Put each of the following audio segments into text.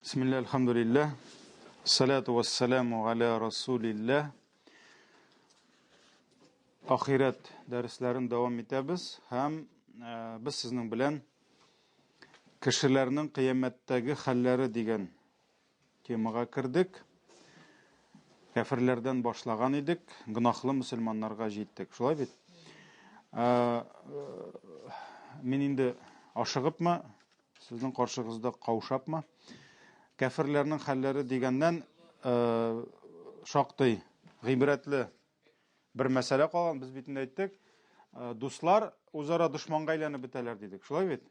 Bismillah, elhamdülillah. Salatu vesselamu ala Rasulillah. Ahiret derslerin devam etemiz. Hem biz sizin bilen kişilerinin kıyametteki halleri diyen temaga kirdik. Kafirlerden başlagan idik. Günahlı Müslümanlarga jettik. Şulay bit. Men indi aşıgıpmı? Sizin karşınızda kavuşapmı? Kafirlerinin halleri degenden şaktay, gibretli bir mesele kalan. Biz bitinde ettik. Dostlar uzara düşmanga aylanıp biteler dedik. Şulay bit.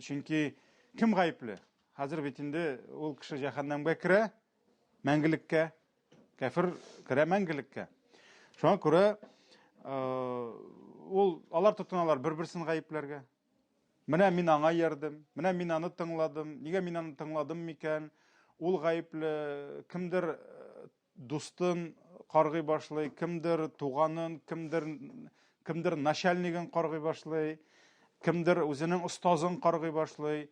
Çünkü kim gayipli? Hazır bitinde ol kişi cehennemge kire, mengilikke. Kafir kire mengilikke. Şuna göre alar tutunalar bir-birsini gayiplerge. Менә мин аңа ярдым, менә мин аны тыңладым, нигә мин аны тыңладым микән? Ул гаепле, кемдер дустын каргый башлый, кемдер туганын, кемдер начальнигын каргый башлый, кемдер үзенең устазын каргый башлый,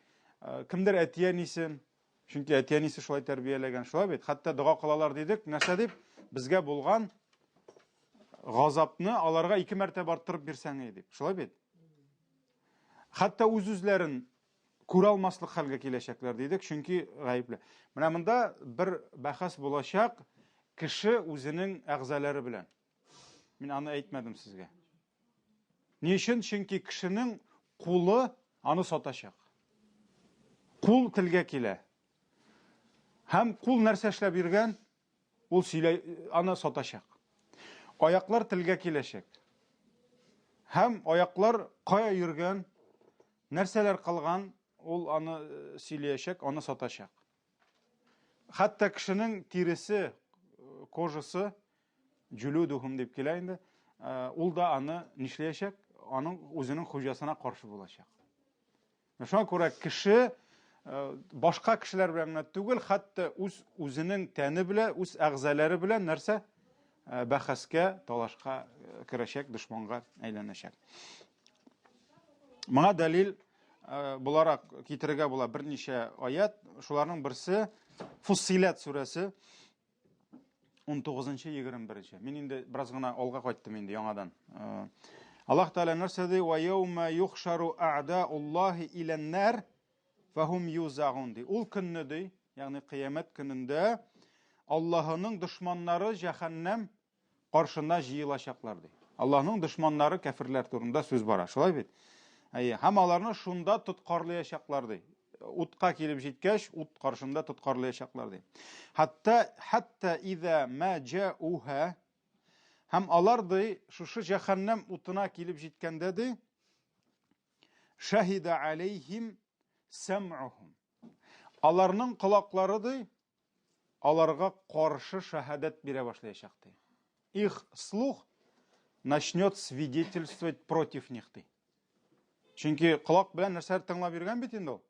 кемдер әтиянисен. Чөнки әтиянисе шулай тәрбияләгән, шулай бит. Хәтта дуга кылалар дидек, нәрсә дип? Безгә булган газапны аларга 2 мәртәбә арттырып бирсәң дип. Шулай бит. Hatta үзүзләрен күрә алмаслык хәлгә киләчәкләр дидек, чөнки гаепле. Менә монда бер бәхәс булачак кеше үзенең әгъзалары белән. Мин аны әйтмәдем сезгә. Ни өчен? Чөнки кешенең кулы аны сатачак. Кул телгә килә. Һәм кул нәрсә эшләп йөргән? Ул сөйләй, аны сатачак. Аяклар телгә киләчәк. Һәм аяклар кая йөргән? Нәрсәләр калган, ул аны сөйләячәк, аны сатачак. Хәтта кешенең тиресе, кожасы, джулудухум дип килә инде, ул да аны нишләячәк, аның үзенең хуҗасына каршы булачак. Шуңа күрә кеше башка кешеләр белән түгел, хәтта үзенең тәне белән, үз әгъзалары белән нәрсә бәхәскә, талашка керәчәк, дошманга әйләнәчәк. Моңа дәлил буларак китерергә була берничә аят. Шуларның берсе Фуссилат сүрәсе 19-21. Мин инде бераз гына алга кайттым инде яңадан. Аллаһ Тәгалә нәрсә ди? Ва яума юхшару а'дауллаһи илан-нар фахум юзагун ди. Ул көнне ди, ягъни кыямәт көнендә Аллаһның дошманнары җәһәннәм каршына җыелачаклар ди. Аллаһның дошманнары кафирләр турында сүз бара. Шулай бит. Һәм аларны шунда тоткарлаячаклар ди. Утка килеп җиткәч, ут каршында тоткарлаячаклар ди. Хәтта иза ма җауха, һәм алар ди шушы җәһәннәм утына килеп җиткәндә ди, шаһида алейһим сам'ухум. Аларның кулаклары ди аларга каршы шаһадат бирә башлаячак ди. Их слух начнет свидетельствовать против них ди. Чөнки кулак белән нәрсәләр тыңлап йөргән бит инде ул.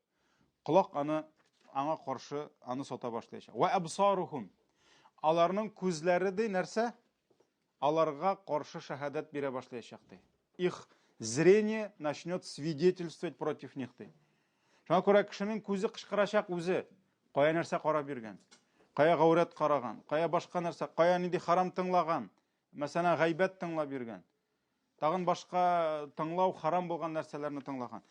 Кулак аңа каршы аны сата башлаячак. Ва абсарухум. Аларның күзләре ди нәрсә? Аларга каршы шаһадат бирә башлаячак ди. Их зрение начнет свидетельствовать против них ди. Шуңа күрә кешенең күзе кычкырачак үзе. Кая нәрсә карап йөргән? Кая гаурат караган? Кая башка нәрсә? Кая нинди харам тыңлаган? Мәсәлән, гайбәт тыңлап йөргән. Тагын башка тыңлау харам булган нәрсәләрне тыңлаган.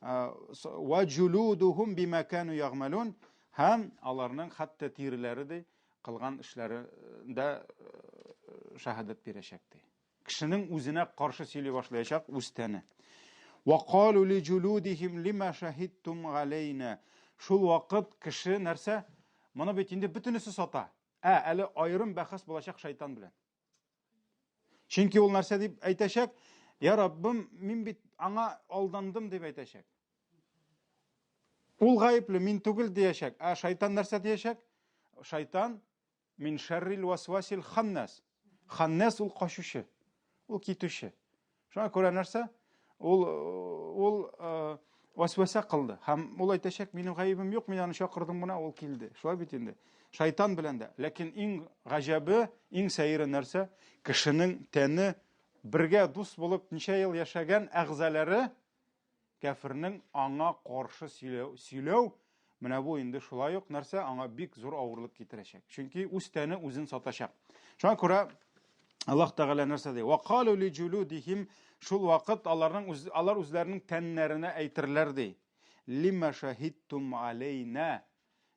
Ва джулудухум бима кану ягмалун. Һәм аларның хәтта тиреләре ди кылган эшләрендә шаһадат бирәчәк ди. Кешенең үзенә каршы сөйли башлаячак үз тәне. Ва қалу ли джулудихим лима шахидтум галейна. Шул вакыт кеше нәрсә? Моны бит инде бөтенесе сата. Әле аерым бәхәс булачак шайтан белән. Чөнки ул нәрсә дип әйтәчәк? Я Раббым, мин бит аңа алдандым дип әйтәчәк. Ул гаепле, мин түгел диячәк. Шайтан нәрсә диячәк? Шайтан мин шаррил васвасил ханнас. Ханнас ул кашучы. Ул китүче. Шуңа күрә нәрсә? Ул васваса кылды. Һәм ул әйтәчәк, минем гаебем юк, мин аны чакырдым буна, ул килде. Шулай бит инде. Шайтан белән дә. Ләкин иң гаҗабы, иң сәйре нәрсә? Кешенең тәне бергә дус булып ничә ел яшәгән әгъзалары кафирның аңа каршы сөйләү менә бу инде шулай ук нәрсә аңа бик зур авырлык китерәчәк. Чөнки үз тәне үзен сатачак. Шуңа күрә Аллаһ Тәгалә нәрсә ди? Вaqalu li juludihim, шул вакыт алар үзләренең тәннәренә әйтерләр ди. Лима шахидтум алейна,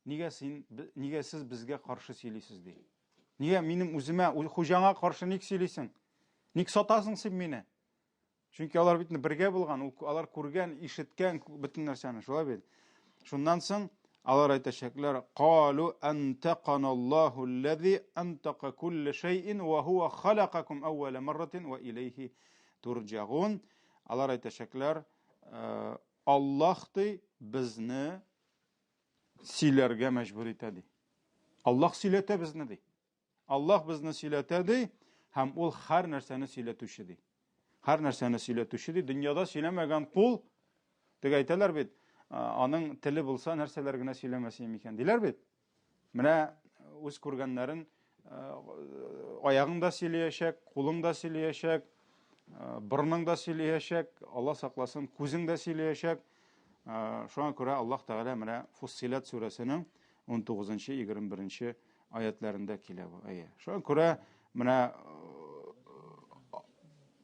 нигә сез безгә каршы сөйлисез ди. Нигә минем үземә, хуҗаңа каршы ник сөйлисең? Ник сатасың син мине? Чөнки алар бит бергә булган, алар күргән, ишеткән бөтен нәрсәне, шулай бит. Шуннан соң алар әйтәчәкләр: "Қалу антақаналлаху аллази антаqa кулли шайин ва хува халақакум аввала марратин ва илейхи турҗагун." Алар әйтәчәкләр: Аллаһ ди безне сөйләргә мәҗбүр итә ди. Аллаһ сөйләтә безне ди. Аллаһ безне сөйләтә ди, һәм ул һәр нәрсәне сөйләтүче ди. Һәр нәрсәне сөйләтүче ди. Дөньяда сөйләмәгән кул, дип әйтәләр бит, аның теле булса нәрсәләр генә сөйләмәсен микән диләр бит. Менә үз күргәннәрен аягың да сөйләячәк, кулың да сөйләячәк, борның да сөйләячәк, Алла сакласын, күзең дә сөйләячәк. Шуңа күрә Аллаһ Тәгалә менә Фуссилат сүрәсенең 19-21 аятларында килә бу ая. Шуңа күрә менә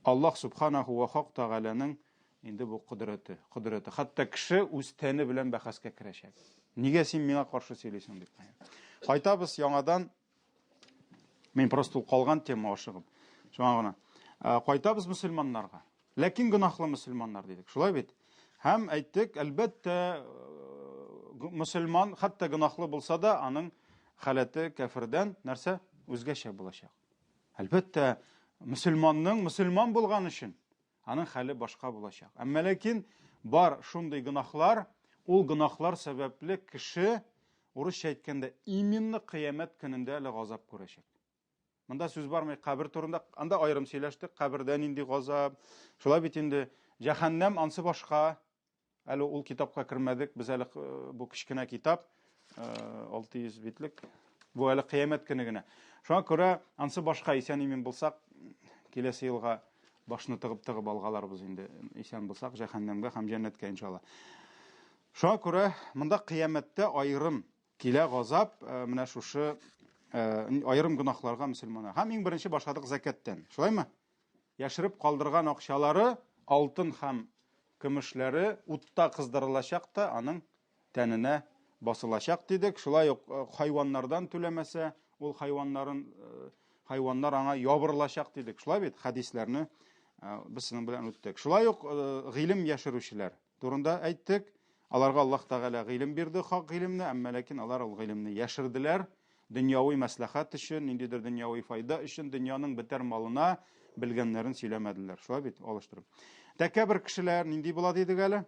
Аллаһ Субханаху ва Тәгаләнең инде бу кудрәте. Хәтта кеше үз тәне белән бәхәскә керәчәк. Нигә син миңа каршы сөйлисең дип. Кайтабыз яңадан, мен просто калган тема ашыгып. Шуңа гына. Кайтабыз мөселманнарга. Ләкин гынахлы мөселманнар дидек. Шулай бит. Һәм әйттек, әлбәттә мөселман хәтта гынахлы булса да, аның халаты кафирдан нәрсә үзгәчә булачак. Әлбәттә мөселманның мөселман булган өчен аның хәле башка булачак. Әмма ләкин бар шундый гынахлар, ул гынахлар сәбәпле кеше, урысча әйткәндә, именно кыямәт көнендә әле газап күрәчәк. Монда сүз бармый кабер турында, анда аерым сөйләштек, кабердә нинди газап. Шулай бит инде җәһәннәм ансы башка. Әле ул китапка кермәдек, без әле бу кичкенә китап, 600 битлек. Бу әле кыямәт көне генә. Шуңа күрә ансы башка исән-имин булсак, киләсе елга башны тыгып алгаларбыз инде, исән булсак җәһәннәмгә һәм җәннәткә иншалла. Шуңа күрә монда кыямәттә аерым килә газап, менә шушы аерым гынахларга мөселманнар. Һәм иң беренче башладык закаттан. Шулаймы? Яшырып калдырган акчалары, алтын һәм көмешләре утта кыздырылачак та, аның тәненә басылачак дидек. Шулай ук хайваннардан түләмәсә, ул хайваннар аңа ябырылачак дидек. Шулай бит хадисләрне без синең белән үттек. Шулай ук гыйлем яшерүчеләр турында әйттек. Аларга Аллаһ Тәгалә гыйлем бирде, хак гыйлемне, әмма ләкин алар ул гыйлемне яшерделәр. Дөньяви мәслихат өчен, ниндидер дөньяви файда өчен, дөньяның бетәр малына белгәннәрен сөйләмәделәр. Шулай бит, алыштырып. Тәкәббер кешеләр нинди була дидек әле?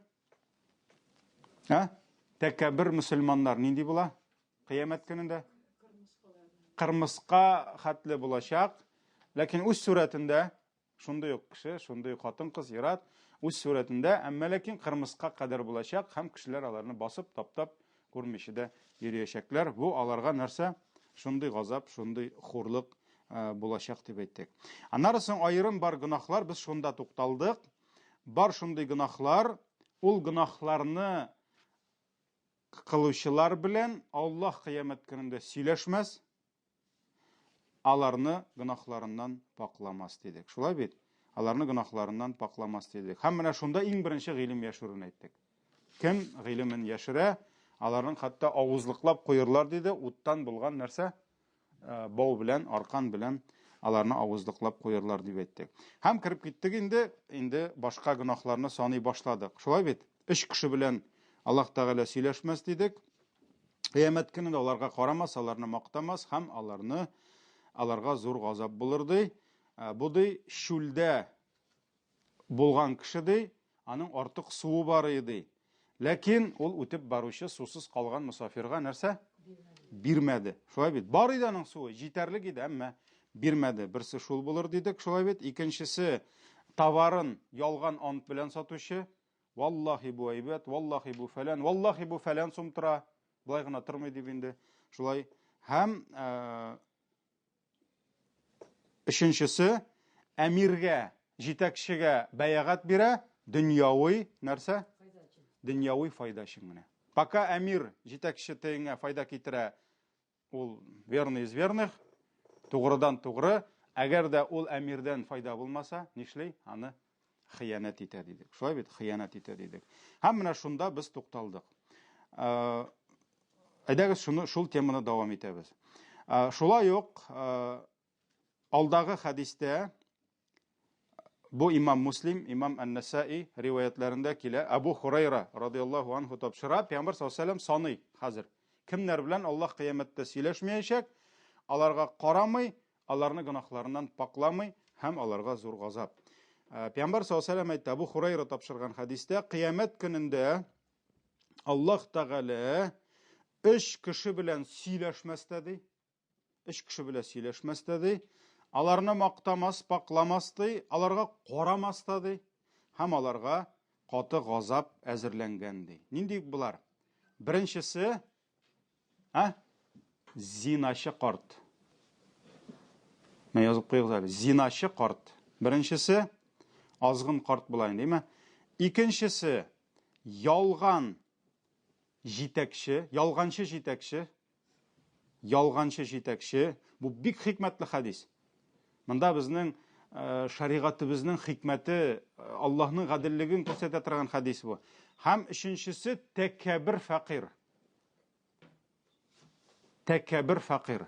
Тәкәббер мөселманнар нинди була? Кыямәт көнендә кырмыска хәтле булачак. Ләкин үз сүрәтендә шундый ук кеше, шундый ук хатын-кыз ират, үз сүрәтендә, әмма ләкин кырмыска кадәр булачак, һәм кешеләр аларны басып, таптап, күрмичә дә йөриячәкләр. Бу аларга нәрсә? Шундый газап, шундый хурлык булачак дип әйттек. Аннары соң аерым бар гынахлар, без шунда тукталдык. Бар шундый гынахлар, ул гынахларны кылучылар белән Аллаһ кыямәт көнендә сөйләшмәс, аларны гынахларыннан пакламас дидек. Шулай бит? Аларны гынахларыннан пакламас дидек. Һәм менә шунда иң беренче гыйлем яшерүен әйттек. Кем гыйлемен яшерә, аларның хәтта авызлыклап куйырлар диде, уттан булган нәрсә, бау белән, аркан белән аларны авызлыклап куйырлар дип әйттек. Һәм кирип киттек инде башка гынахларны саный башладык. Шулай бит? 3 кеше белән Аллаһ Тәгалә сөйләшмәс дидек. Кыямәт көнендә аларга карамас, аларны мактамас һәм аларга зур газап булыр ди. Бу ди шүлдә булган кеше ди, аның артык суы бар иде. Ләкин ул үтеп баручы сусыз калган мусафирга нәрсә? Бирмәде. Шулай бит? Бар иде аның суы, җитәрлек иде, әмма бирмәде. Берсе шул булыр дидек, шулай бит. Икенчесе товарын ялган ант белән сатучы. Валлаһи бу әйбәт, валлаһи бу фәлән сум тора. Булай гына тормый дип инде. Шулай. Һәм өченчесе әмиргә, җитәкчегә бәягать бирә, дөньяви нәрсә? Дөньяви файда өчен генә. Пока әмир җитәкче тегеңә файда китерә, ул верный из верных, тугрыдан тугры. Әгәр дә ул әмирдән файда булмаса, нишләй? Аны хыянат итә дидек. Шулай бит, хыянат итә дидек. Һәм менә шунда без тукталдык. Әйдәгез шул теманы дәвам итәбез. Шулай ук алдагы хадистә бу имам Муслим, имам Ан-Насаи риваятларында килә. Абу Хурайра радиллаһу анху тапшыра, Пәйгамбер саллаллаһу алейһи ва саллям саный хәзер. Кемнәр белән Аллаһ кыямәттә сөйләшмәячәк, аларга карамый, аларны гынахларыннан пакламый һәм аларга зур газап. Пәйгамбер саллаллаһу алейһи ва саллям әйтте, Абу Хурайра тапшырган хадистә, кыямәт көнендә Аллаһ Тәгалә 3 кеше белән сөйләшмәстә ди. 3 кеше белән сөйләшмәстә ди. Аларны мактамас, пакламас ди, аларга карамаста ди, һәм аларга каты газап әзерләнгән ди. Нинди булар? Беренчесе, зиначы карт. Мен язып куйгыз әле. Зиначы карт. Беренчесе азгын карт булайын, димме? Икенчесе ялган җитәкче, ялганчы җитәкче. Ялганчы җитәкче. Бу бик хикмәтле хадис. Монда безнең шаригатыбызның хикмәте, Аллаһның гаделлеген күрсәтә торган хадис бу. Һәм өченчесе тәкәббер фақир. Тәкәббер фақир.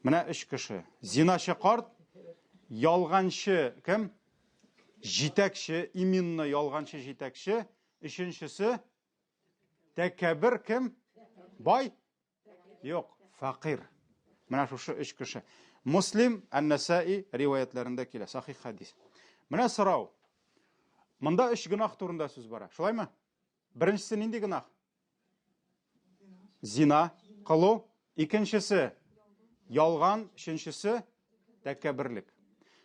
Менә 3 кеше. Зиначы карт, ялганчы кем? Җитәкче, именно ялганчы җитәкче. Өченчесе тәкәббер кем? Бай? Юк, фақир. Менә шушы 3 кеше. Муслим, Ан-Насаи риваятларында килә, сахих хадис. Менә сорау. Монда 3 гынах турында сүз бара. Шулаймы? Беренчесе нинди гынах? Зина кылу, икенчесе ялган, өченчесе тәкәбберлек.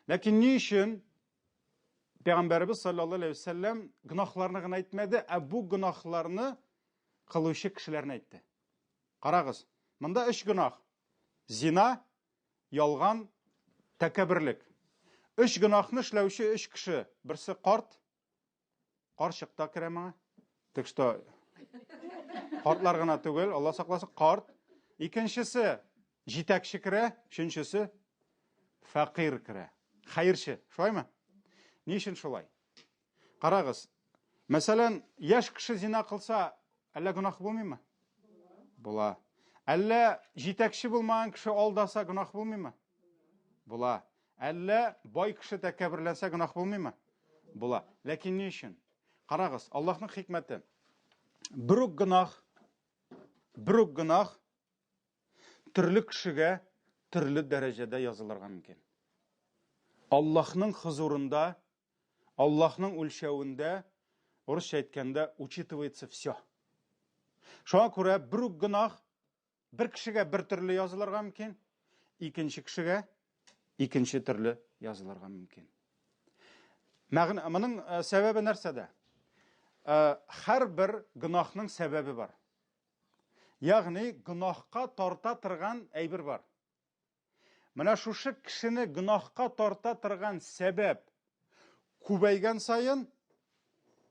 Ләкин ни өчен Пәйгамбәрбез саллаллаһу алейһи ва саллям гынахларны гына әйтмәде, бу гынахларны кылучы кешеләрне әйтте. Карагыз, монда 3 гынах. Зина, ялган, тәкәбберлек. 3 гынахны эшләүче 3 кеше. Берсе карт, карчыкта керә моңа. Так что картлар гына түгел, Алла сакласын, карт. Икенчесе җитәкче керә, өченчесе фақир керә. Хәерче, шулаймы? Ни өчен шулай? Карагыз. Мәсәлән, яшь кеше зина кылса, әллә гынах булмыймы? Була. Әллә җитәкче булмаган кеше алдаса гынах булмыймы? Була. Әллә бай кеше тәкәбберләнсә гынах булмыймы? Була. Ләкин ни өчен? Карагыз, Аллаһның хикмәте. Бер үк гынах төрле кешегә төрле дәрәҗәдә язылырга мөмкин. Аллаһның хузурында, Аллаһның үлчәвендә, урысча әйткәндә, учитывается все. Шуңа күрә бер үк гынах бер кешегә бер төрле язылырга мөмкин, икенче кешегә икенче төрле язылырга мөмкин. Моның сәбәбе нәрсәдә? Һәрбер гынахның сәбәбе бар. Ягъни гынахка тарта торган әйбер бар. Менә шушы кешене гынахка тарта торган сәбәп күбәйгән сайын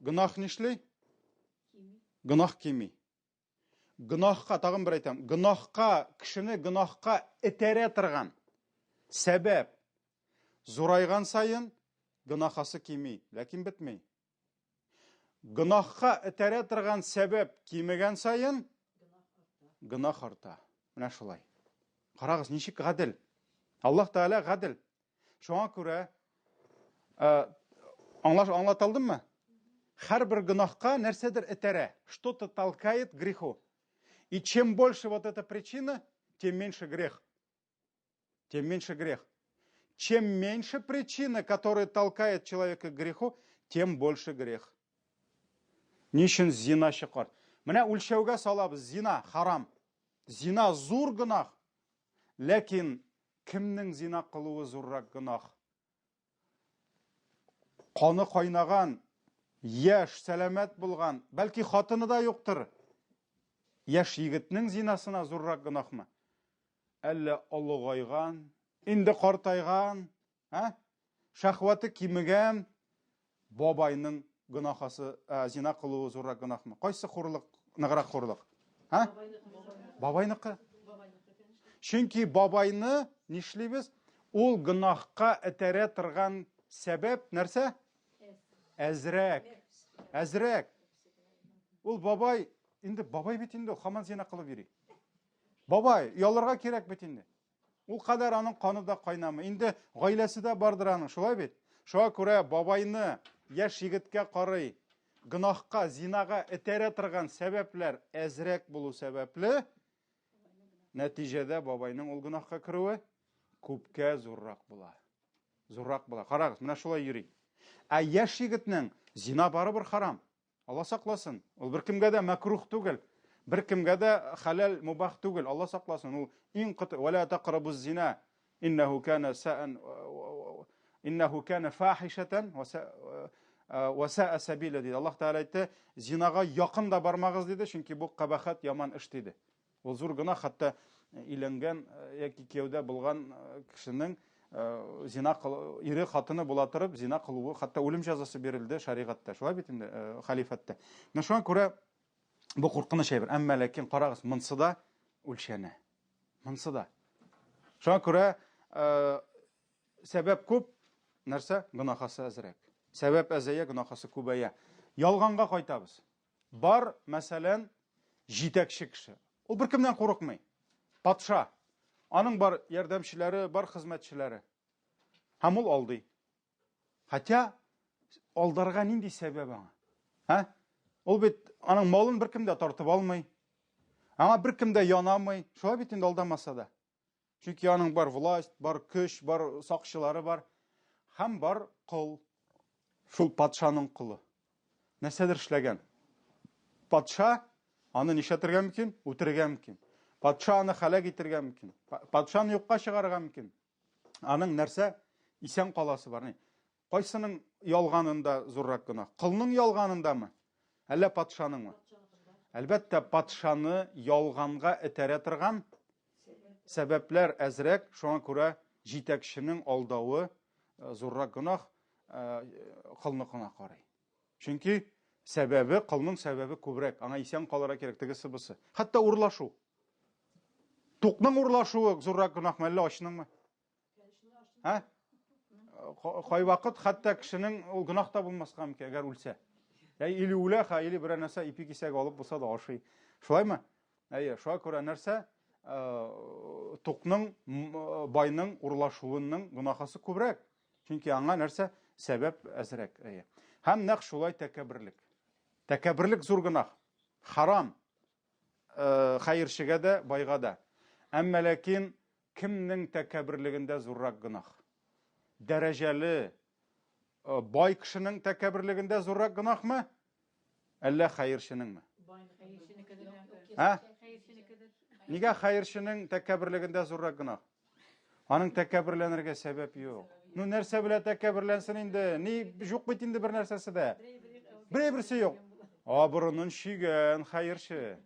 гынах нишлей? Гынах кими. Гынахка, тагын бер әйтәм, гынахка, кешене гынахка этәрә торган сәбәп зурайган сайын гынахасы кими, ләкин бетмей. Гынахка этәрә торган сәбәп кимегән сайын гынах арта. Менә шулай. Карагыз, ничек гадел. Аллаһ Тәгалә гадел. Шуңа күрә аңлатылдымы? Һәрбер гынахка нәрсәдер этәрә, что-то толкает к греху. И чем больше вот эта причина, тем меньше грех. Тем меньше грех. Чем меньше причина, которая толкает человека к греху, тем больше грех. Ни өчен зина чыкар? Менә үлчәүгә салабыз, зина харам. Зина зур гынах. Ләкин кемнең зина кылуы зуррак гынах? Каны кайнаган, яшь, сәламәт булган, бәлки хатыны да юктыр. Яшь егетнең зинасына зуррак гынахмы? Әллә олыгайган, инде картайган, шахваты кимегән бабайның гынахасы, зина кылуы зуррак гынахмы? Кайсы хурлык ныграк хурлык? Бабайныкы. Чөнки бабайны нишлибез? Ул гынахка этәрә торган сәбәп нәрсә? Әзрәк. Ул бабай, инде бабай бит инде хаман зина кылып йөри. Бабай, яларга кирәк бит инде. Ул кадәр аның каны да кайнамый. Инде гаиләсе дә бардыр аның, шулай бит. Шуңа күрә бабайны яшь егеткә карый, гынахка, зинага этәрә торган сәбәпләр әзрәк булу сәбәпле, нәтиҗәдә бабайның ул гынахка керүе күпкә зуррак була. Карагыз, менә шулай йөри. Ә яшь егетнең зина барыбер харам. Алла сакласын. Ул беркемгә дә макрух түгел. Беркемгә дә халал мубах түгел. Алла сакласын. Ул иң кыты вала тaqrabu zina иннаху кана фахишатан ва саа сабила диде. Аллаһ Тәгалә әйтте, зинага якын да бармагыз диде, чөнки бу кабахат яман эш диде. Ул зур гына, хәтта өйләнгән яки кияүдә булган кешенең зина ире хатыны була торып зина кылуы, хәтта үлем җәзасы бирелде шәригатьтә. Шулай бит инде халифәттә. Менә шуңа күрә бу куркыныч әйбер. Әмма ләкин карагыз, монсы да үлчәнә. Монсы да. Шуңа күрә сәбәп күп, нәрсә? Гынахасы әзрәк. Сәбәп әзәя, гынахасы күбәя. Ялганга кайтабыз. Бар, мәсәлән, җитәкче кеше. Ул беркемнән курыкмый. Патша. Аның бар ярдәмчеләре, бар хезмәтчеләре. Һәм ул алдый. Хәтта алдарга нинди сәбәп аңа? Ул бит аның малын беркем дә тартып алмый. Аңа беркем дә янамый. Шулай бит инде алдамаса да. Чөнки аның бар власть, бар көч, бар сакчылары бар. Һәм бар кол. Шул патшаның кулы. Нәрсәдер эшләгән. Патша аны нишләтергә мөмкин? Үтерергә мөмкин. Патша аны халак итергә мөмкин. Патшаны юкка чыгарырга мөмкин. Аның нәрсә? Исән каласы бар. Кайсының ялганында зуррак гына? Кылның ялганындамы? Әллә патшаныңмы? Әлбәттә, патшаны ялганга этәрә торган сәбәпләр әзрәк, шуңа күрә җитәкченең алдавы зуррак гынах кылныкына карый. Чөнки сәбәбе, кылның сәбәбе күбрәк. Аңа исән калырга кирәк, тегесе бусы. Хәтта урлашу. Тукның урлашуы зуррак гынахмы, әллә ачныңмы? Кай вакыт хәтта кешенең ул гынах та булмаска мөмкин, әгәр үлсә. Или үлә, или бер нәрсә ипи кисәк алып булса да ашый. Шулаймы? Шуңа күрә нәрсә? Тукның, байның урлашуының гынахасы күбрәк. Чөнки аңа нәрсә? Сәбәп әзрәк. Һәм нәкъ шулай тәкәбберлек. Тәкәбберлек зур гынах. Харам. Хәерчегә дә, байга да. Әмма ләкин кемнең тәкәбберлегендә зуррак гынах? Дәрәҗәле бай кешенең тәкәбберлегендә зуррак гынахмы? Әллә хәерченеңме? Нигә хәерченең тәкәбберлегендә зуррак гынах? Аның тәкәбберләнергә сәбәп юк. Ну нәрсә белән тәкәбберләнсен инде? Ни юк бит инде бер нәрсәсе дә. Берсе юк. Абырынын шигән хәерче.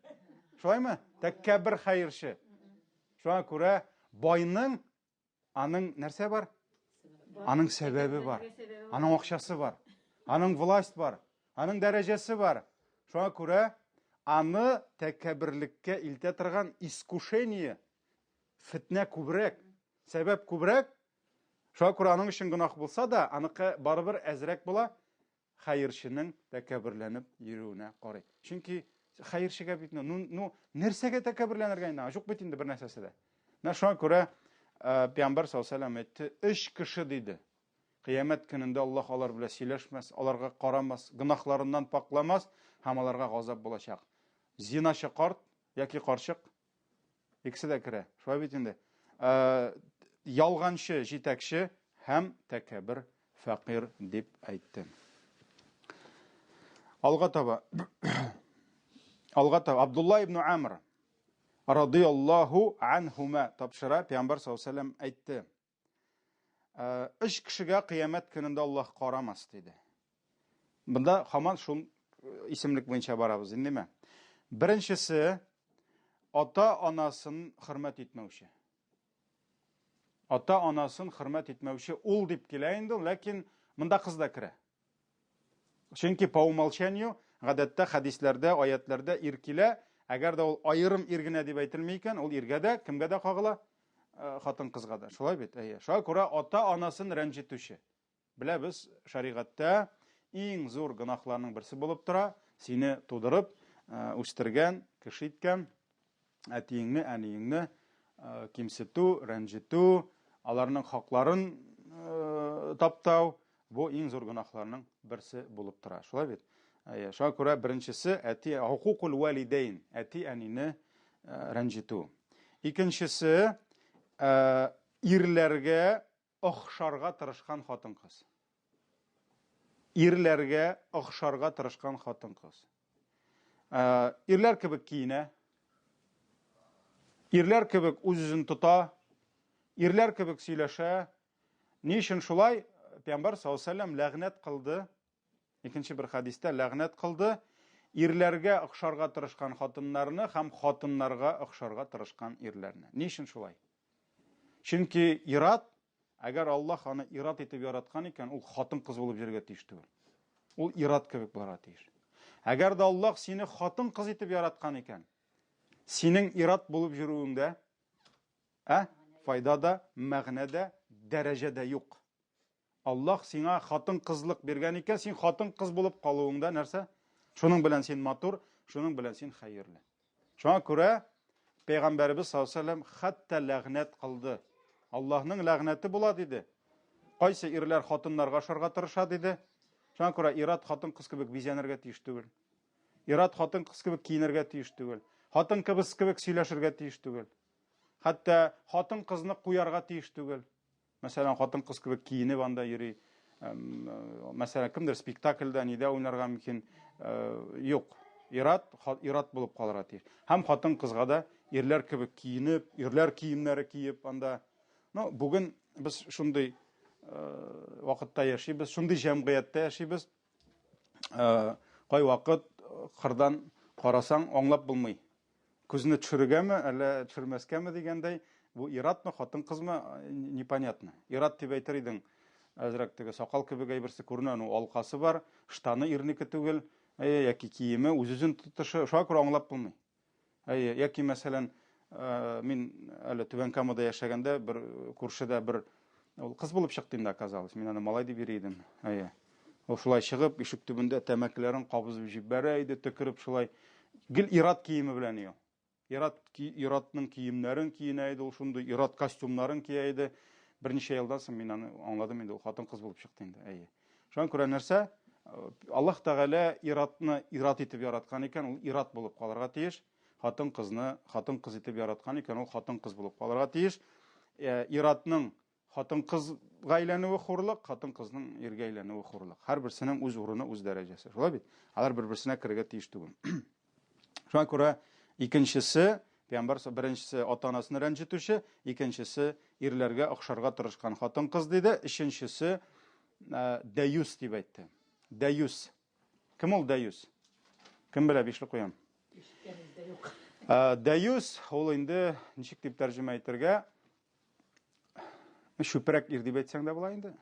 Шулаймы? Тәкәббер хәерче. Шуңа күрә байның аның нәрсә бар? Аның сәбәбе бар. Аның акчасы бар. Аның власть бар. Аның дәрәҗәсе бар. Шуңа күрә аны тәкәбберлеккә илтә торган искушение, фитнә күбрәк, сәбәп күбрәк. Шуңа күрә аның өчен гынах булса да, аныкы барыбер әзрәк була, хәерченең тәкәбберләнеп йөрүенә карый. Чөнки хәерчегә бит нәрсәгә тәкәбберләнергә инде? Юк бит инде бер нәрсәсе дә. Шуңа күрә Пәйгамбәр саллаллаһу алейһи ва сәллям әйтте, 3 кеше диде. Кыямәт көнендә Аллаһ алар белән сөйләшмәс, аларга карамас, гынахларыннан пакламас, һәм аларга газап булачак. Зиначы карт яки карчык икесе дә керә. Шулай бит инде. Ялганчы җитәкче һәм тәкәббер фәкыйрь дип әйтте. Алга таба Абдулла ибн Амр радиллаһу анһума тапшыра, Пәйгамбәр саллаллаһу алейһи ва сәллям әйтте. 3 кешегә кыямәт көнендә Аллаһ карамас диде. Бunda һаман шул исемлек буенча барабыз, индеме? Беренчесе ата-анасын хөрмәт итмәүче. Ата-анасын хөрмәт итмәүче ул дип килә инде, ләкин монда кыз да керә. Чөнки по умолчанию гадәттә хадисләрдә, аятләрдә ир килә, әгәр дә ул аерым ир генә дип әйтелми икән, ул иргә дә, кемгә дә кагыла? Хатын кызга да. Шулай бит? Шуңа күрә ата-анасын рәнҗетүче. Беләбез, шаригатьтә иң зур гөнаһларның берсе булып тора, сине тудырып, үстергән, кеше иткән әтиеңне, әниеңне кимсетү, рәнҗетү, аларның хакларын таптау, бу иң зур гөнаһларның берсе булып тора. Шулай бит? Шуңа күрә беренчесе әти хукукул валидейн, әти-әнине рәнҗетү. Икенчесе ирләргә охшарга тырышкан хатын-кыз. Ирләргә охшарга тырышкан хатын-кыз. Ирләр кебек киенә, ирләр кебек үз-үзен тота, ирләр кебек сөйләшә. Ни өчен шулай? Пәйгамбәр саллаллаһу алейһи ва саллям ләгънәт кылды. Икенче бер хадистә ләгънәт кылды. Ирләргә охшарга тырышкан хатыннарны һәм хатыннарга охшарга тырышкан ирләрне. Ни өчен шулай? Чөнки ират, әгәр Аллаһ аны ират итеп яраткан икән, ул хатын-кыз булып җиргә тиеш түгел. Ул ират кебек булырга тиеш. Әгәр дә Аллаһ сине хатын-кыз итеп яраткан икән, синең ират булып йөрүеңдә файда да, мәгънә дә, дәрәҗә дә юк. Аллаһ сиңа хатын-кызлык биргән икән, син хатын-кыз булып калуыңда нәрсә? Шуның белән син матур, шуның белән син хәерле. Шуңа күрә Пәйгамбәрбез саллаллаһу алейһи ва саллям хәтта ләгънәт кылды. Аллаһның ләгънәте була диде. Кайсы ирләр хатыннарга охшарга тырыша диде. Шуңа күрә ират хатын-кыз кебек бизәнергә тиеш түгел. Ират хатын-кыз кебек киенергә тиеш түгел. Хатын-кыз кебек сөйләшергә тиеш түгел. Хәтта хатын-кызны куярга тиеш түгел. Мәсәлән, хатын-кыз кебек киенеп анда йөри. Мәсәлән, кемдер спектакльдә нидә уйнарга мөмкин? Юк. Ират булып калырга тиеш. Һәм хатын-кызга да ирләр кебек киенеп, ирләр киемнәре киеп анда. Бүген без шундый вакытта яшибез, шундый җәмгыятьтә яшибез. Кай вакыт кырдан карасаң аңлап булмый. Күзне төшергәме, әллә төшермәскәме дигәндәй, бу иратмы, хатын-кызмы, непонятно. Ират дип әйтер идең, әзрәк теге сакал кебек әйберсе күренә, алкасы бар, штаны ирнеке түгел, яки киеме, үз-үзен тотышы, шуңа күрә аңлап булмый. Яки мәсәлән, мин әле Түбән Камада яшәгәндә бер күршедә бер кыз булып чыкты инде, оказалось. Мин аны малай дип йөри идем. Ул шулай чыгып, ишек төбендә тәмәкеләрен кабызып җибәрә иде, төкереп шулай. Гел ират киеме белән ул. Иратның киемнәрен киенә иде, ул шундый ират костюмнарын кия иде. Берничә елдан соң мин аны аңладым инде, ул хатын-кыз булып чыкты инде. Шуңа күрә нәрсә? Аллаһ Тәгалә иратны ират итеп яраткан икән, ул ират булып калырга тиеш. Хатын-кызны хатын-кыз итеп яраткан икән, ул хатын-кыз булып калырга тиеш. Иратның хатын-кызга әйләнүе хурлык, хатын-кызның иргә әйләнүе хурлык. Һәрберсенең үз урыны, үз дәрәҗәсе. Шулай бит? Алар бер-берсенә керергә тиеш түгел. Шуңа күрә икенчесе, Пәйгамбәр беренчесе ата-анасын рәнҗетүче, икенчесе ирләргә охшарга тырышкан хатын-кыз диде, өченчесе дәюс дип әйтте. Дәюс. Кем ул дәюс? Кем белә, бишле куям? Дәюс, ул инде ничек дип тәрҗемә итәргә? Шүпрәк ир дип әйтсәң дә була инде.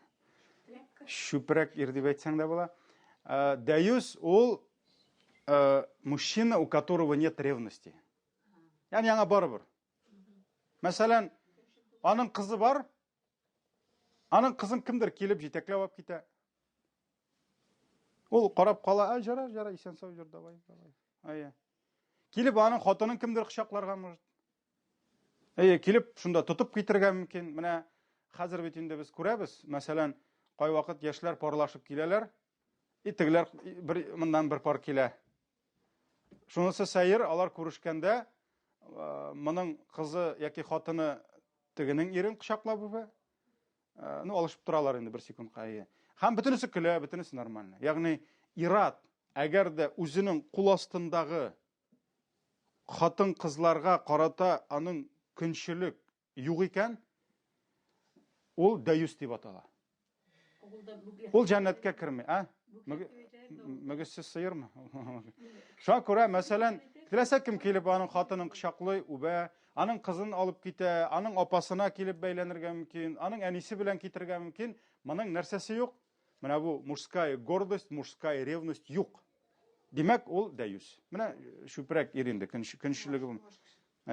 Шүпрәк ир дип әйтсәң дә була. Дәюс ул мужчина, у которого нет ревности. Yani аңа барыбер. Мәсәлән, аның кызы бар, аның кызын кемдер килеп җитәкләп алып китә. Ул карап кала, жара, исән сау җыр, давай. Килеп аның хатынын кемдер кочакларга может. Килеп шунда тотып китергә мөмкин. Менә хәзер бит инде без күрәбез. Мәсәлән, кай вакыт яшьләр парлашып киләләр, тегеләр моннан бер пар килә. Шунысы сәер, алар күрешкәндә, моның кызы яки хатыны тегенең ирен кочаклап үбә. Алышып торалар инде бер секундка. Һәм бөтенесе көлә, бөтенесе нормально. Ягъни ират, әгәр дә үзенең кул астындагы хатын-кызларга карата аның көнчелек юк икән, ул дәюс дип атала. Ул җәннәткә керми, Мөгезсез сыермы? Шуңа күрә, мәсәлән, теләсә кем килеп аның хатынын кочаклый, үбә, аның кызын алып китә, аның апасына килеп бәйләнергә мөмкин, аның әнисе белән китергә мөмкин, моның нәрсәсе юк? Менә бу мужская гордость, мужская ревность юк. Демәк, ул дәюс. Менә шүпрәк иренде, көнчелеге.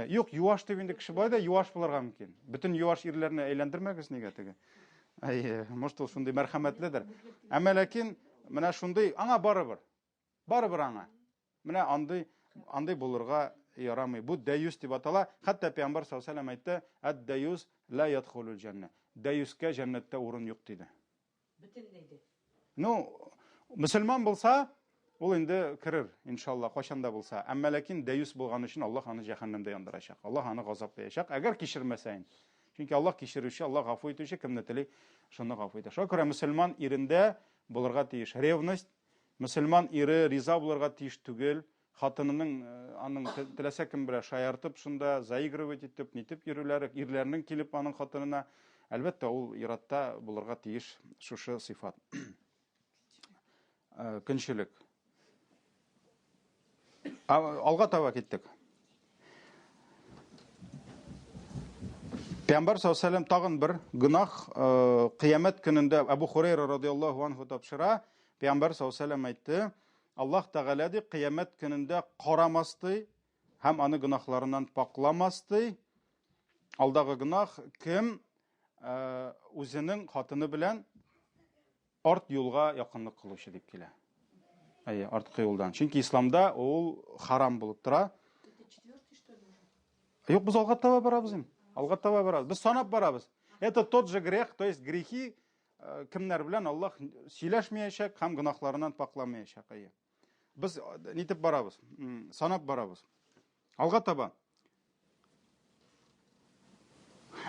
Юк, юаш дип инде кеше бай да юаш булырга мөмкин. Бөтен юаш ирләрне әйләндермәгез нигә теге. Может, ул шундый мәрхәмәтледер. Әмма ләкин менә шундый аңа барыбер. Барыбер аңа. Менә андый булырга ярамый. Бу дәюс дип атала. Хәтта Пәйгамбәр саллаллаһу алейһи ва сәлләм әйтте: "Ад-дәюс ла ядхулул җанна." Дәюскә җәннәттә урын юк диде. Бөтенләй дә. Ну, мөселман булса, ул инде кирер, иншалла, кайчанда булса. Әмма ләкин дәюс булган өчен Аллаһ аны җәһәннәмдә яндырачак. Аллаһ аны газаплаячак, әгәр кичермәсәен. Чөнки Аллаһ кичерүче, Аллаһ гафу итүче, кемне тели, шуны гафу итә. Шуңа күрә мөселман ирендә булырга тиеш ревность, мөселман ире риза булырга тиеш түгел, хатынының аның теләсә кем белән шаяртып, шунда заигрывать итеп, нитеп йөрүләре, ирләрнең килеп аның хатынына, әлбәттә, ул иратта булырга тиеш шушы сыйфат. Көнчелек. Алга таба киттек. Пәйгамбәр саллаллаһу алейһи ва сәлләм тагын бер гынах кыямәт көнендә Абу Хурайра радиллаһу анһу тапшыра. Пәйгамбәр саллаллаһу алейһи ва сәлләм әйтте: Аллаһ Тәгалә ди кыямәт көнендә карамасты һәм аны гынахларыннан пакламасты. Алдагы гынах кем үзенең хатыны белән арт юлга якынлык кылучы дип килә. Арткы юлдан. Чөнки исламда ул харам булып тора. Юк, без алга таба барабыз. Алга таба барабыз. Без санап барабыз. Это тот же грех, то есть грехи кемнәр белән Аллаһ сөйләшмәячәк һәм гынахларыннан пакламаячак. Без нитеп барабыз? Санап барабыз. Алга таба.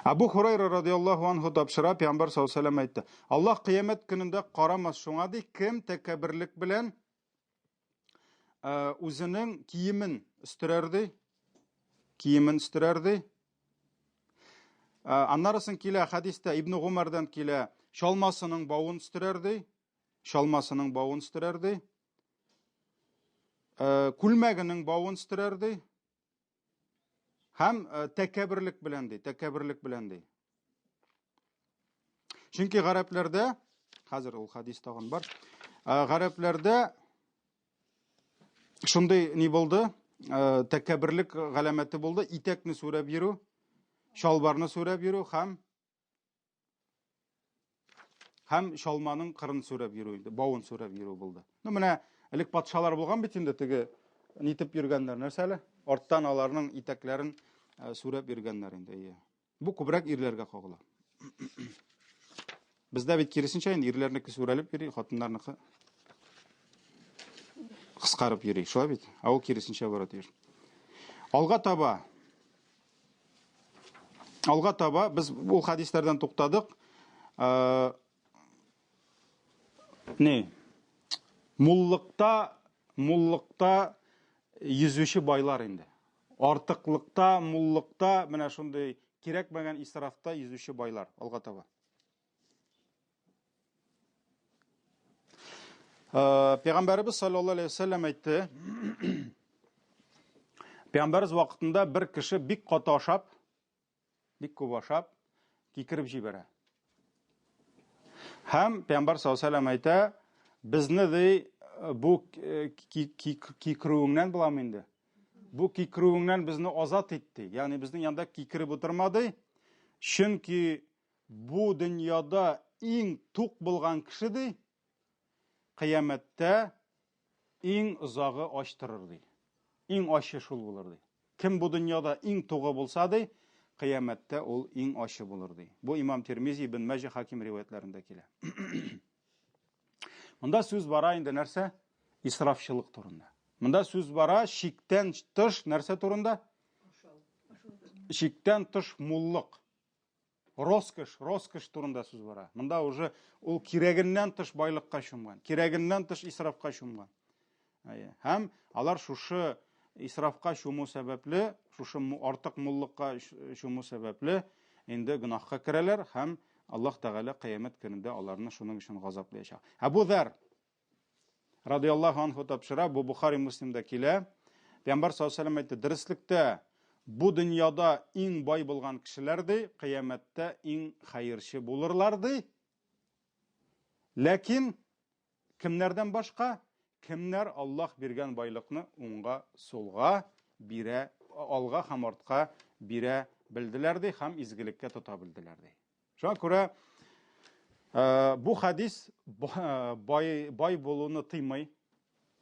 Абу Хурайра радиллаһу анһу тапшыра, Пәйгамбәр саллаллаһу алейһи ва сәлләм әйтте: Аллаһ кыямәт көнендә карамас шуңа ди, кем тәкәбберлек белән үзенең киемен үстерәрди, Аннарысын килә хадистә Ибн Гумардан килә, шалмасының бавын үстерәрди, күлмәгенең бавын үстерәрди, һәм тәкәбберлек белән ди. Чөнки гарәпләрдә, хәзер ул хадис тагын бар, гарәпләрдә шундый ни булды, тәкәбберлек галәмәте булды, итәкне сүрәп йөрү, шалбарны сүрәп йөрү һәм шалманың кырын сүрәп йөрү, бавын сүрәп йөрү булды. Ну менә элек патшалар булган бит инде теге нитеп йөргәннәр нәрсәле? Арттан аларның итәкләрен сүрәп йөргәннәр инде. Бу күбрәк ирләргә кагыла. Бездә бит киресенчә инде ирләрнеке сүрәлеп йөри, хатыннарныкы кыскарып йөри. Шулай бит? Ул киресенчә бара тиеш. Алга таба без ул хадисләрдән туктадык. Муллыкта йөзүче байлар инде. Артыклыкта, муллыкта, менә шундый кирәкмәгән исрафта йөзүче байлар алга таба. Пәйгамбәрбез саллаллаһу алейһи ва сәлләм әйтте: Пәйгамбәрбез вакытында бер кеше бик каты ашап, бик күп ашап, кикереп җибәрә. Һәм Пәйгамбәр саллаллаһу алейһи ва сәлләм әйтә: Безне ди бу кикерүеңнән буламы инде? Бу кикерүеңнән безне азат итте. Ягъни безнең янда кикереп утырмады. Чөнки бу дөньяда иң тук булган кеше ди, кыямәттә иң узагы ачтырыр ди. Иң ачы шул булыр ди. Кем бу дөньяда иң тугы булса ди, кыямәттә ул иң ачы булыр ди. Бу Имам Тирмизи, Ибн Маҗа, Хаким риваятларында килә. Монда сүз бара инде нәрсә? Исрафчылык турында. Монда сүз бара шиктән тыш нәрсә турында? Шиктән тыш муллык. Роскош турында сүз бара. Монда уже ул кирәгеннән тыш байлыкка чумган, кирәгеннән тыш исрафка чумган. Һәм алар шушы исрафка чуму сәбәпле, шушы артык муллыкка чуму сәбәпле инде гынахка керәләр һәм Аллаһ Тәгалә кыямәт көнендә аларны шуның өчен газаплаячак. Абу Зар радиллаһу анһу тапшыра, бу Бухари, Муслимда килә. Пәйгамбәр саллаллаһу алейһи ва сәлләм әйтте: Дөрестлектә бу дөньяда иң бай булган кешеләр ди, кыямәттә иң хәерче булырлар ди. Ләкин кемнәрдән башка? кемнәр Аллаһ биргән байлыкны уңга, сулга бирә, алга һәм артка бирә белделәр ди, һәм изгелеккә тота белделәр ди. Шуңа күрә бу хадис бай булуны тыймый.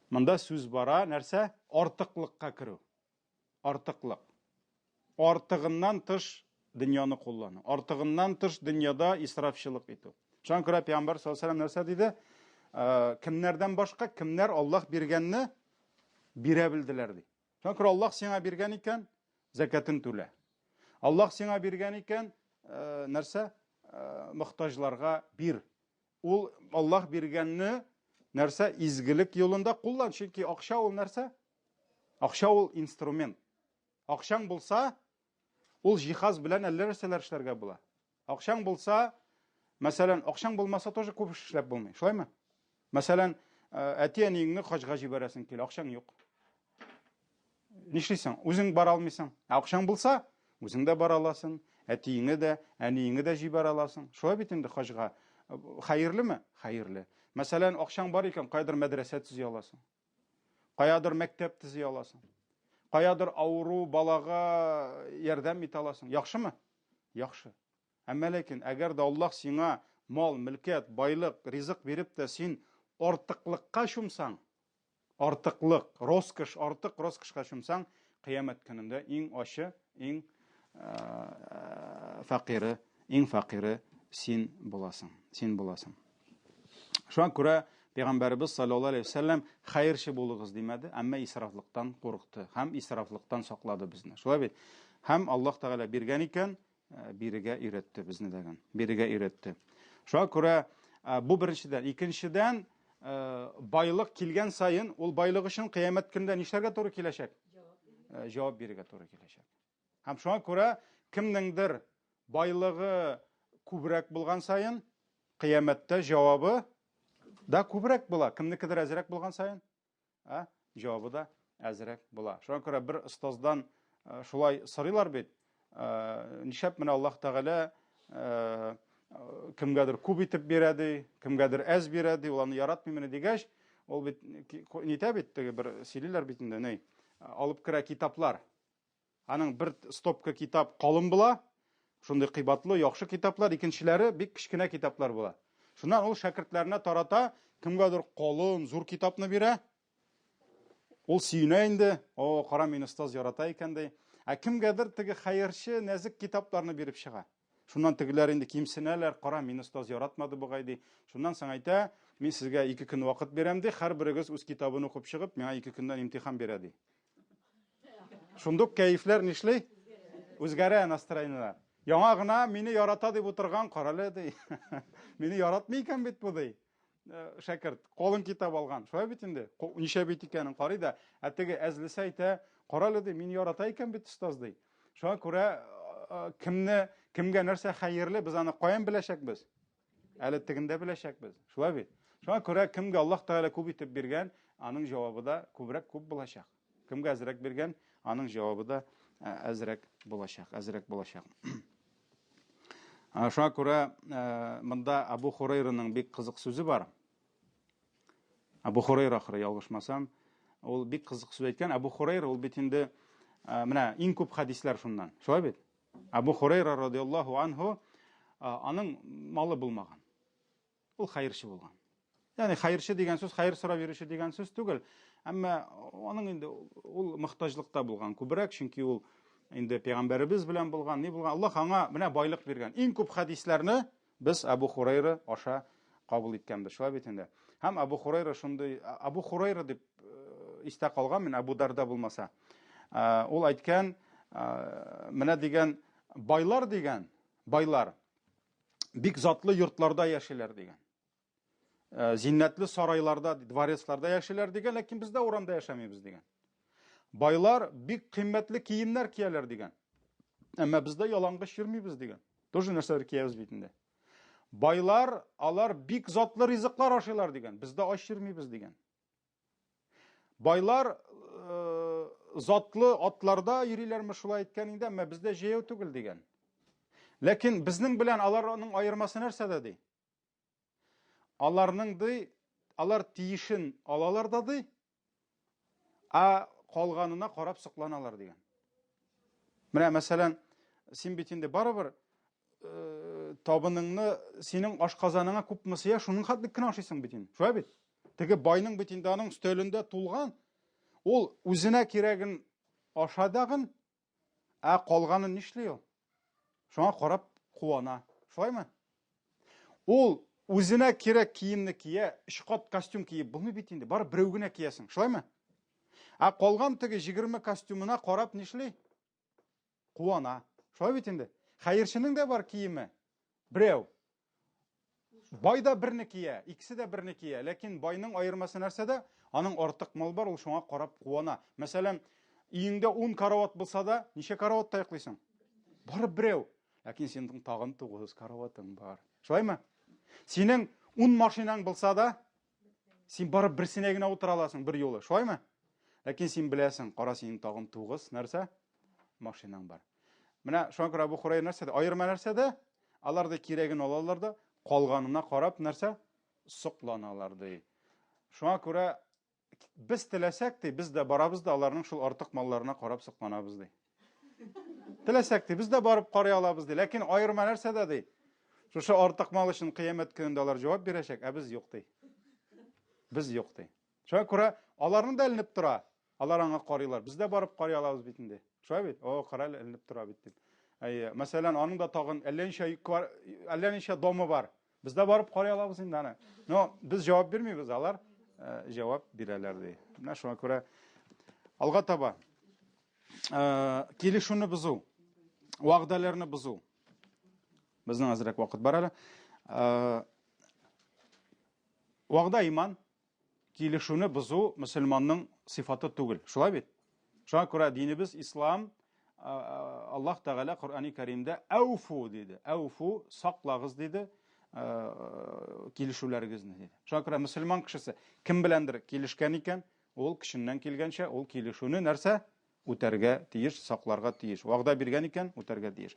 Монда сүз бара, нәрсә? Артыклыкка керү. Артыклык. Артыгыннан тыш дөньяны куллану. Артыгыннан тыш дөньяда исрафчылык итү. Шуңа күрә Пәйгамбәр саллаллаһу алейһи ва нәрсә диде? Кемнәрдән башка, кемнәр Аллаһ биргәнне бирә белделәр ди. Шуңа күрә Аллаһ сиңа биргән икән, закатын түлә. Аллаһ сиңа биргән икән, нәрсә? Мохтаҗларга бир. Ул Аллаһ биргәнне нәрсә? Изгелек юлында куллан. Чөнки акча ул нәрсә? Акча ул инструмент. Акчаң булса, ул җиһаз белән әллә нәрсәләр эшләргә була. Акчаң булса, мәсәлән, акчаң булмаса тоже күп эшләп булмый. Шулаймы? Мәсәлән, әти-әниеңне хаҗга җибәрәсең килә, акчаң юк. Нишлисең? Үзең бара алмыйсың. Акчаң булса, үзең дә бара аласың, әтиеңне дә, әниеңне дә җибәрә аласың. Шулай бит инде хаҗга. Хәерлеме? Хәерле. Мәсәлән, акчаң бар икән, кайдыр мәдрәсә төзи аласың. Каядыр мәктәп төзи аласың. Каядыр авыру балага ярдәм итә аласың. Яхшымы? Яхшы. Әмма ләкин, әгәр дә Аллаһ сиңа мал, мөлкәт, байлык, ризык биреп тә син артыклыкка чумсаң, артыклык, роскош, артык роскошка чумсаң, кыямәт көнендә иң ачы, иң фақиры син буласың. Син буласың. Шуңа күрә Пәйгамбәрбез саллаллаһу алейһи ва саллям хәйрче булыгыз димәде, әмма исрафлыктан курыкты һәм исрафлыктан саклады безне. Шулай бит. Һәм Аллаһ Тәгалә биргән икән, бирегә өйрәтте безне дигән. Бирегә өйрәтте. Шуңа күрә бу беренчедән, икенчедән байлык килгән сайын, ул байлык өчен кыямәт көндә нишләргә туры киләчәк? Җавап бирергә туры киләчәк. Һәм шуңа күрә кемнеңдер байлыгы күбрәк булган сайын, кыямәттә җавабы да күбрәк була. Кемнекедер әзрәк булган сайын, җавабы да әзрәк була. Шуңа күрә бер остаздан шулай сорыйлар бит. Нишәп менә Аллаһ Тәгалә кемгәдер күп итеп бирә ди, кемгәдер әз бирә ди, ул аны яратмый дигәч, ул бит нитә бит, бер сөйлиләр бит инде, ни? Алып керә китаплар. Аның бер стопка китап калын була, шундый кыйбатлы, яхшы китаплар, икенчеләре бик кичкенә китаплар була. Шуннан ул шәкертләренә тарата, кемгәдер калын, зур китапны бирә. Ул сөенә инде, о, кара, мин остаз ярата икән ди. Кемгәдер теге хәерче, нәзик китапларны биреп чыга. Шуннан тегеләр инде кимсенәләр, кара, мин остаз яратмады бугай ди. Шуннан соң әйтә, мин сезгә 2 көн вакыт бирәм ди, һәрберегез үз китабын укып чыгып, миңа 2 көннән имтихан бирә ди. Шундук кәефләр нишлей? Үзгәрә настроениеләр. Яңа гына мине ярата дип утырган, карале ди. Мине яратмый икән бит бу ди. Шәкерт, калын китап алган. Шулай бит инде. Ничә бит икәнен карый да, теге әзлесе әйтә, карале ди, мине ярата икән бит остаз ди. Шуңа күрә кемгә нәрсә хәерле, без аны каян беләчәкбез? Әле тегендә беләчәкбез. Шулай бит. Шуңа күрә кемгә Аллаһ Тәгалә күп итеп биргән, аның җавабы да күбрәк булачак. Кемгә әзрәк биргән, аның җавабы да әзрәк булачак. Шуңа күрә монда Абу Хурайраның бик кызык сүзе бар. Абу Хурайра ахыры ялгышмасам, ул бик кызык сүз әйткән. Абу Хурайра ул бит инде менә иң күп хадислар шуннан. Шулай бит. Абу Хурайра радиллаһу анһу аның малы булмаган. Ул хәерче булган. Ягъни хәерче дигән сүз, хәер сорап йөрүче дигән сүз түгел. Әмма аның инде ул мохтаҗлыкта булган күбрәк, чөнки ул инде Пәйгамбәрбез белән булган, ни булган, Аллаһ аңа менә байлык биргән. Иң күп хадисларны без Абу Хурайра аша кабул иткәнбез. Шулай бит инде. Һәм Абу Хурайра шундый, Абу Хурайра дип истә калган, мен Абу Дарда булмаса. Ул әйткән, менә дигән байлар бик затлы йортларда яшиләр дигән. Зиннәтле сарайларда, дворецларда яшиләр дигән, ләкин бездә урамда яшәмибез дигән. Байлар бик кыйммәтле киемнәр кияләр дигән. Әмма бездә ялаңгыч йөрмибез дигән. Тоже нәрсәләр киябез бит инде. Байлар, алар бик затлы ризыклар ашыйлар дигән. Бездә ач йөрмибез дигән. Байлар затлы атларда йөриләрме, шулай әйткән инде, әмма бездә җәяү түгел дигән. Ләкин безнең белән аларның аермасы нәрсәдә ди? Аларның ди алар тиешен алалар да а калганына карап сокланалар деген. Менә мәсәлән, син бит инде барыбер табыныңны синең ашказаныңа күпме сыя, шуның хәтлек кенә ашыйсың бит инде. Шулай бит? Теге байның бит инде аның өстәлендә тулган, ул үзенә кирәген аша дагын, а калганын нишли ул? Шуңа карап куана. Шулаймы? Ул үзенә кирәк киемне кия, 3 кат костюм киеп булмый бит инде. Бары берәү генә киясың. Шулаймы? А калган теге 20 костюмына карап нишли? Куана. Шулай бит инде. Хәерченең дә бар киеме. Берәү. Бай да берне кия, икесе дә берне кия, ләкин байның аермасы нәрсәдә? Аның артык мал бар, ул шуңа карап куана. Мәсәлән, өеңдә 10 карават булса да, ничә караватта йоклыйсың? Бары берәү. Ләкин синең тагын 9 караватың бар. Шулаймы? Синең 10 машинаң булса да, син бары берсенә генә утыра аласың бер юлы. Шулаймы? Ләкин син беләсең, кара синең тагын 9 нәрсә? Машинаң бар. Менә шуңа күрә Абу Хурайра нәрсәдә? Аерма нәрсәдә? Алар да кирәген алалар да, калганына карап нәрсә? Сокланалар ди. Шуңа күрә без теләсәк ди, без дә барабыз да аларның шул артык малларына карап сокланабыз ди. Теләсәк ди, без дә барып карый алабыз ди, ләкин аерма нәрсәдә ди? Шушы артык мал өчен кыямәт көнендә алар җавап бирәчәк, ә без юк ди. Без юк ди. Шуңа күрә аларның да эленеп тора. Алар аңа карыйлар. Без дә барып карый алабыз бит инде. Шулай бит? О, кара эленеп тора бит дип. Мәсәлән, аның да тагын әллә ничә домы бар. Без дә барып карый алабыз инде аны. Но без җавап бирмибез, алар җавап бирәләр ди. Менә шуңа күрә алга таба килешүне бозу, вәгъдәләрне бозу. Безнең азрак вакыт бар әле. Вәгъдә иман, килешүне бозу мөселманның сыйфаты түгел. Шулай бит? Шуңа күрә динебез ислам, Аллаһ Тәгалә Коръәни Кәримдә әуфу диде. Әуфу саклагыз диде. Килешүләрегезне диде. Шуңа күрә мөселман кешесе кем беләндер килешкән икән, ул кешеннән килгәнчә ул килешүне нәрсә? Үтәргә тиеш, сакларга тиеш. Вәгъдә биргән икән, үтәргә тиеш.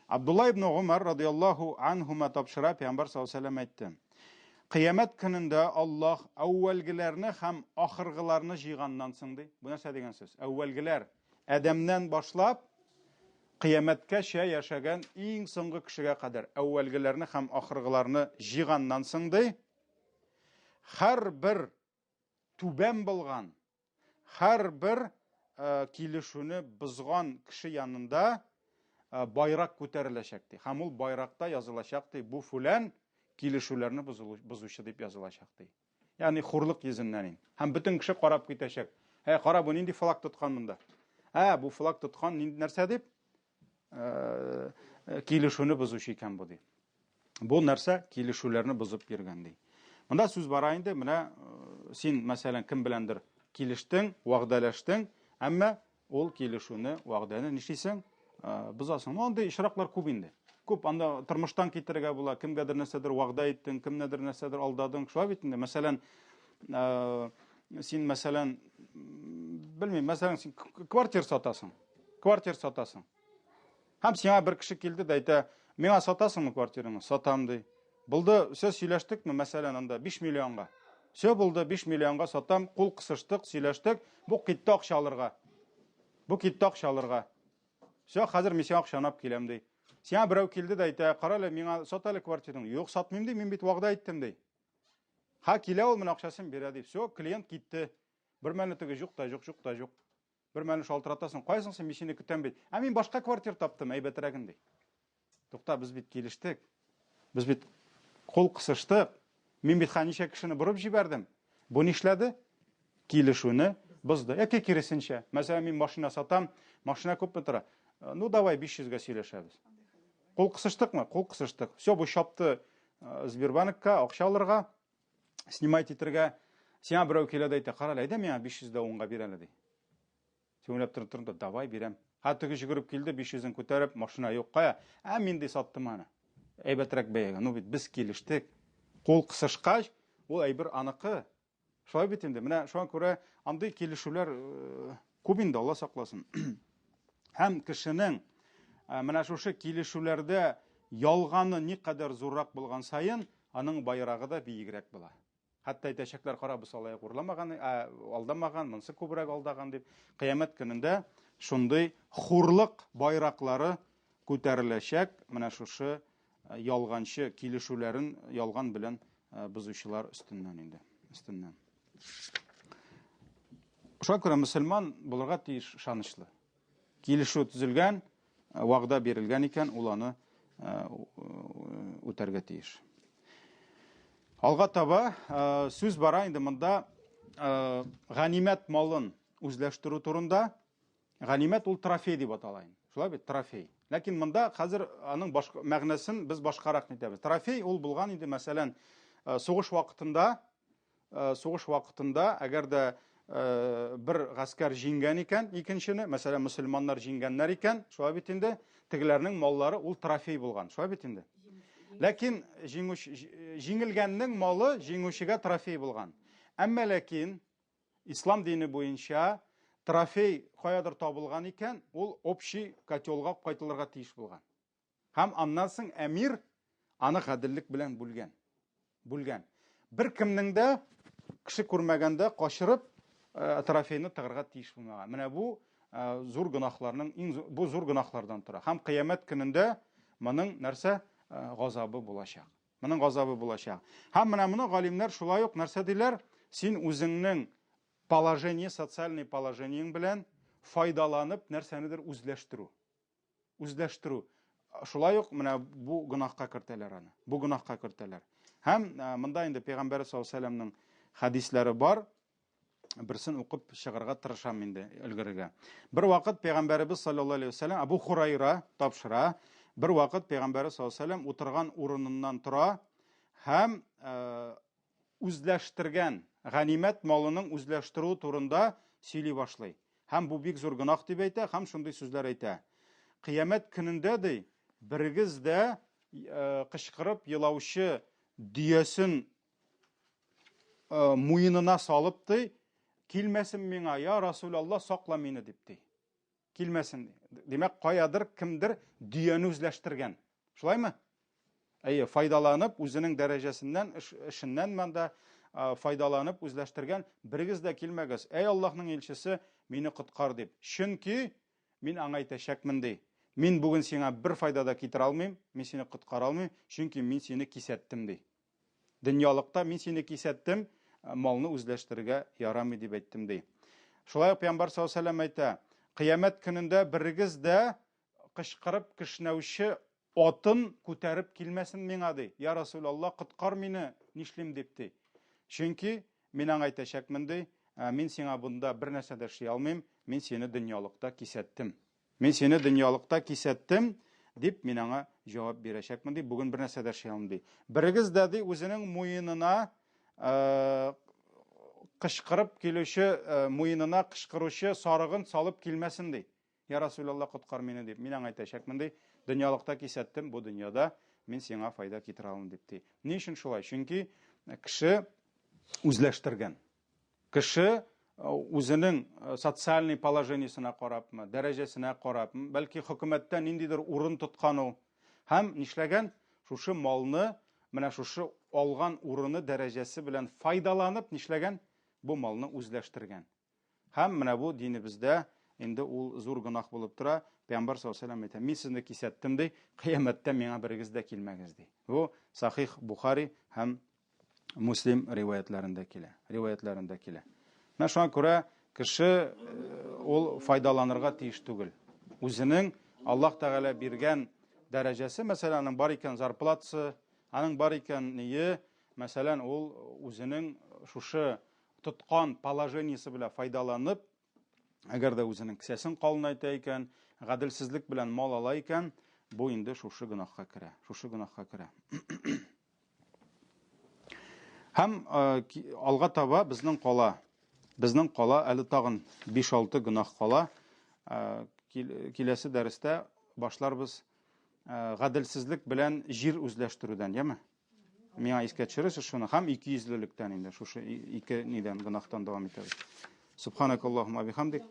Абдулла ибн Умар радиллаһу анһума тапшыра Пәйгамбәр саллаллаһу алейһи ва сәллям әйтте. Кыямәт көнендә Аллаһ әүвәлгеләрне һәм ахыргыларны җыйганнан соң ди. Бу нәрсә дигән сүз? Әүвәлгеләр Адәмнән башлап кыямәткәчә яшәгән иң соңгы кешегә кадәр әүвәлгеләрне һәм ахыргыларны җыйганнан соң ди. Һәрбер түбән булган, һәрбер килешүне бозган кеше янында байрак күтәреләчәк ди. Һәм ул байракта язылачак ди. Бу фулан килешүләрне бозучы дип язылачак ди. Ягъни хурлык йөзеннән. Һәм бөтен кеше карап китәчәк. Кара, бу нинди флаг тоткан монда? Бу флаг тоткан нәрсә дип? Килешүне бозучы икән бу ди. Бу нәрсә килешүләрне бозып йөргән ди. Монда сүз бара инде, менә син мәсәлән кем беләндер килештең, вәгъдәләштең, әмма ул килешүне, вәгъдәне нишлисең? Бозасың. Андый ишраклар күп инде. Күп анда тормыштан китәргә була, кемгәдер нәрсәдер вәгъдә иттең, кемнедер нәрсәдер алдадың, шулай бит инде. Мәсәлән, син мәсәлән, белмим, мәсәлән син квартира сатасың. Квартира сатасың. Һәм сиңа бер кеше килде дә әйтә, "Миңа сатасыңмы квартираны?" "Сатам" ди. Булды, сөз сөйләштекме, мәсәлән, анда 5 миллионга. Все булды, 5 миллионга сатам, кул кысыштык, сөйләштек, бу китте акча алырга. Бу китте акча алырга. Все, хәзер мин сиңа акчаны алып киләм ди. Сиңа берәү килде дә әйтә, "Кара әле, миңа сат әле квартираны." "Юк, сатмыйм" ди, "Мин бит вәгъдә иттем" ди. Килә ул, менә акчасын бирә ди. Все, клиент китте. Бер мәлне теге юк та юк. Бер мәлне шалтыратасың, "Кайсың син, мин сине көтәм бит." "Мин башка квартира таптым, әйбәтрәген" ди. Тукта, без бит килештек. Без бит кул кысыштык. Мин бит ничә кешене бурып җибәрдем. Бу нишләде? Килешүне бозды. Яки киресенчә. Мәсәлән, мин машина сатам, машина күпме тора? "Ну, давай 500-га сөйләшәбез." Кул кысыштыкмы? Кул кысыштык. Все, бу шапты Сбербанкка акча алырга, снимать итәргә. Сиңа берәү килә дә әйтә, "Кара әле, әйдә миңа 500-10-га бир әле" ди. Син уйлап тордың, "Давай бирәм." Теге йөгереп килде, 500-ын күтәреп, машина юк, кая? Мин ди саттым аны. Әйбәтрәк бәягә. Ну бит без килештек. Кул кысышкач, ул әйбер аныкы. Шулай бит инде. Менә шуңа күрә андый килешүләр күп инде, Алла сакласын. Һәм кешенең менә шушы килешүләрдә ялганы никадәр зуррак булган сайын, аның байрагы да биегрәк була. Хәтта әйтәчәкләр, кара, без алай урламаган, алдамаган, монсы күбрәк алдаган дип. Кыямәт көнендә шундый хурлык байраклары күтәреләчәк, менә шушы ялганчы килешүләрен ялган белән бозучылар өстеннән инде, өстеннән. Шуңа күрә мөселман булырга тиеш ышанычлы. Килешү төзелгән, вагъда бирелгән икән, ул аны үтәргә тиеш. Алга таба сүз бара инде монда ганимәт малын үзләштерү турында. Ганимәт ул трофей дип атала. Шулай бит, трофей. Ләкин монда хәзер аның башка мәгънәсен без башкарак әйтәбез. Трофей ул булган инде, мәсәлән, сугыш вакытында, әгәр дә бер гаскәр җиңгән икән, икенчене, мәсәлән, мөселманнар җиңгәннәр икән, шулай бит инде, тегеләрнең маллары ул трофей булган. Шулай бит инде. Ләкин җиңелгәннең малы җиңүчегә трофей булган. Әмма ләкин ислам дине буенча трофей каядыр табылган икән, ул общий котелга кайтылырга тиеш булган. Һәм аннан соң әмир аны гаделлек белән бүлгән. Бер кемнең дә кеше күрмәгәндә качырып трофейны тыгырга тиеш булмаган. Менә бу зур гөнаһлардан тора. Һәм кыямәт көнендә моның нәрсә газабы булачак. Һәм менә моны галимнәр шулай ук нәрсә диләр? Син үзеңнең социаль положениең белән файдаланып нәрсәнедер үзләштерү. Шулай ук менә бу гөнаһка кертәләр аны. Һәм монда инде Пәйгамбәр саллаллаһу алейһи ва сәлләмнең хадисләре бар. Берсен укып чыгарга тырышам инде өлгерергә. Бер вакыт Пәйгамбәрбез саллаллаһу алейһи ва сәлләм Абу Хурайра тапшыра. Бер вакыт Пәйгамбәр саллаллаһу алейһи ва сәлләм утырган урыныннан тора һәм үзләштергән ганимәт малының үзләштерү турында сөйли башлый. Һәм бу бик зур гөнаһ дип әйтә, һәм шундый сүзләр әйтә. Кыямәт көнендә ди, берегез дә кычкырып елаучы дөясен муенына салып ди, килмәсен миңа, я Расулаллах, сакла мине дип ди. Килмәсен. Димәк, каядыр кемдер дөяне үзләштергән. Шулаймы? Файдаланып, үзенең дәрәҗәсеннән, эшеннән монда файдаланып үзләштергән, берегез дә килмәгез. Әй Аллаһның илчесе, мине коткар дип. Чөнки мин аңа әйтәчәкмен ди. Мин бүген сиңа бер файда да китерә алмыйм, мин сине коткара алмыйм, чөнки мин сине кисәттем ди. Дөньялыкта мин сине кисәттем, малны үзләштерергә ярамый дип әйттем ди. Шулай ук Пәйгамбәр саллаллаһу алейһи ва сәлләм әйтә, кыямәт көнендә берегез дә кычкырып кешнәүче атын күтәреп килмәсен миңа ди. Я Расулаллах, коткар мине, нишлим дип ди. Чөнки мин аңа әйтәчәкмен ди, мин сиңа бунда бер нәрсә дә эшли алмыйм, мин сине дөньялыкта кисәттем. Дип мин аңа җавап бирәчәкмен ди, бүген бер нәрсә дә эшли алмыйм ди. Берегез дә ди үзенең муенына кычкырып килүче, муенына кычкыручы сарыгын салып килмәсен ди. Я Расулаллах, коткар мине дип, мин аңа әйтәчәкмен ди, дөньялыкта кисәттем, бу дөньяда мин сиңа файда китерә алмыйм дип ди. Ни өчен шулай? Чөнки кеше үзләштергән. Кеше үзенең социаль положениесенә карапмы, дәрәҗәсенә карапмы, бәлки хөкүмәттә ниндидер урын тоткан һәм нишләгән? Шушы малны, менә шушы алган урыны дәрәҗәсе белән файдаланып, нишләгән? Бу малны үзләштергән. Һәм менә бу динебездә инде ул зур гөнаһ булып тора. Пәйгамбәр саллаллаһу алейһи ва сәлләм әйтә, мин сезне кисәттем ди, кыямәттә миңа берегез дә килмәгез ди. Бу Сахих Бухари һәм Муслим риваятларында килә. Менә шуңа күрә кеше ул файдаланырга тиеш түгел. Үзенең Аллаһ Тәгалә биргән дәрәҗәсе, мәсәлән, аның бар икән зарплатасы, аның бар икән ние, мәсәлән, ул үзенең шушы тоткан положениесе белән файдаланып, әгәр дә үзенең кесәсен калынайта икән, гаделсезлек белән мал ала икән, бу инде шушы гөнаһка керә. Һәм алга таба безнең кала әле тагын 5-6 гөнаһ кала. Киләсе дәрестә башларбыз гаделсезлек белән җир үзләштерүдән, яме? Миңа искә төшерерсез шуны, һәм 200-лелектән инде шушы 2 нидән гөнаһтан дәвам итәбез. Субханакаллаһумма бихамдик.